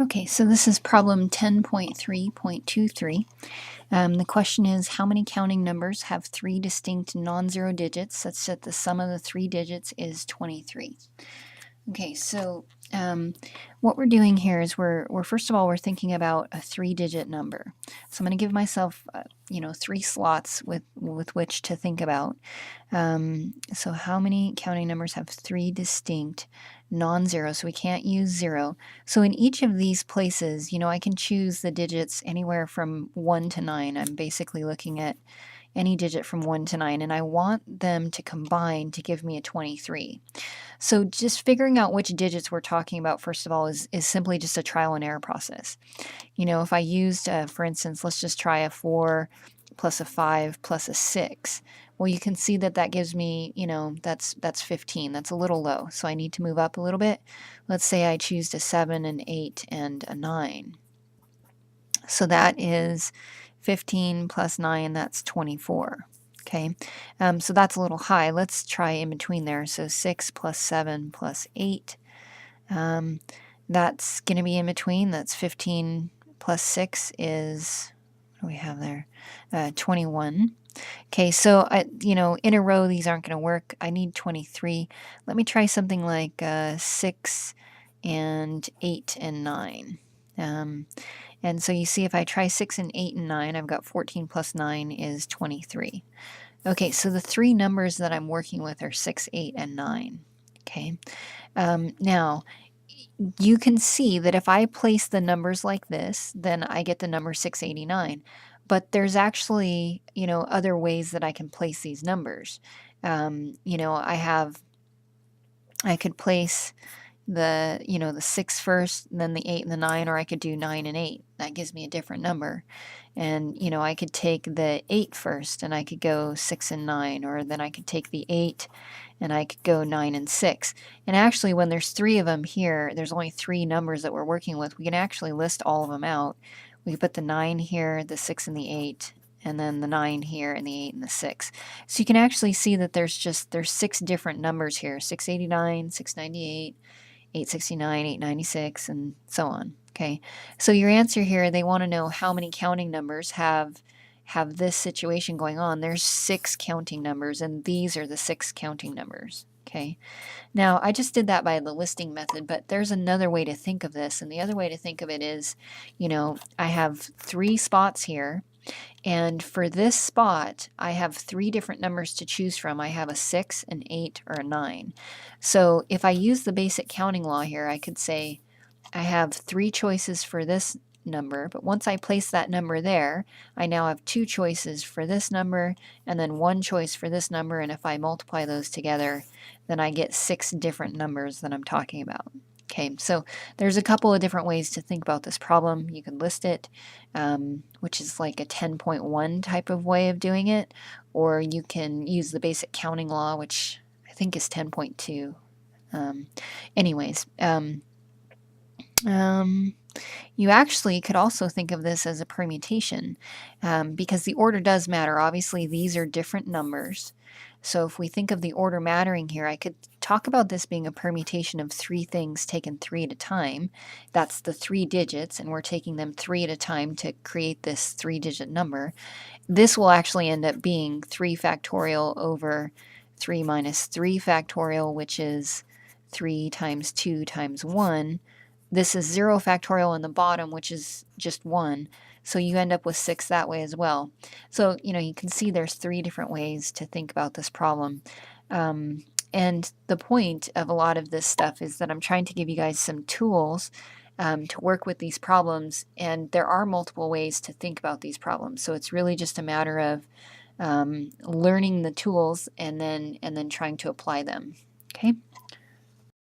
Okay, so this is problem 10.3.23. The question is, how many counting numbers have three distinct non-zero digits such that the sum of the three digits is 23? Okay, so what we're doing here is we're first of all, we're thinking about a three-digit number. So I'm going to give myself, three slots with which to think about. So how many counting numbers have three distinct non-zero? So we can't use zero. So in each of these places, I can choose the digits anywhere from 1 to 9. I'm basically looking at any digit from 1 to 9, and I want them to combine to give me a 23. So just figuring out which digits we're talking about, first of all, is simply just a trial and error process. If I used, for instance, let's just try a 4 plus a 5 plus a 6. Well, you can see that that gives me, that's 15. That's a little low, so I need to move up a little bit. Let's say I choose a 7, an 8, and a 9. So that is 15 plus 9, that's 24. Okay, so that's a little high. Let's try in between there. So 6 plus 7 plus 8. That's going to be in between. That's 15 plus 6 is, what do we have there? 21. Okay, so, in a row, these aren't going to work. I need 23. Let me try something like 6 and 8 and 9. And so you see if I try 6 and 8 and 9, I've got 14 plus 9 is 23. Okay, so the three numbers that I'm working with are 6, 8, and 9. Okay, now you can see that if I place the numbers like this, then I get the number 689. But there's actually, other ways that I can place these numbers. I could place the 6 first, and then the 8 and the 9, or I could do 9 and 8. That gives me a different number. And, I could take the 8 first, and I could go 6 and 9, or then I could take the 8 and I could go 9 and 6. And actually, when there's three of them here, there's only three numbers that we're working with. We can actually list all of them out. We put the 9 here, the 6 and the 8, and then the 9 here, and the 8 and the 6. So you can actually see that there's 6 different numbers here: 689, 698, 869, 896, and so on. Okay, so your answer here, they want to know how many counting numbers have this situation going on. There's 6 counting numbers, and these are the 6 counting numbers. Okay, now I just did that by the listing method, but there's another way to think of this, and the other way to think of it is, I have 3 spots here, and for this spot, I have 3 different numbers to choose from. I have a 6, an 8, or a 9. So if I use the basic counting law here, I could say I have 3 choices for this number, but once I place that number there, I now have 2 choices for this number, and then 1 choice for this number, and if I multiply those together, then I get 6 different numbers that I'm talking about. Okay, so there's a couple of different ways to think about this problem. You can list it, which is like a 10.1 type of way of doing it, or you can use the basic counting law, which I think is 10.2. Anyways, you actually could also think of this as a permutation, because the order does matter. Obviously, these are different numbers. So if we think of the order mattering here, I could talk about this being a permutation of 3 things taken 3 at a time. That's the 3 digits, and we're taking them 3 at a time to create this 3-digit number. This will actually end up being 3 factorial over 3 minus 3 factorial, which is 3 times 2 times 1. This is 0 factorial in the bottom, which is just 1. So you end up with 6 that way as well. So, you can see there's 3 different ways to think about this problem. And the point of a lot of this stuff is that I'm trying to give you guys some tools to work with these problems. And there are multiple ways to think about these problems. So it's really just a matter of learning the tools and then trying to apply them. Okay?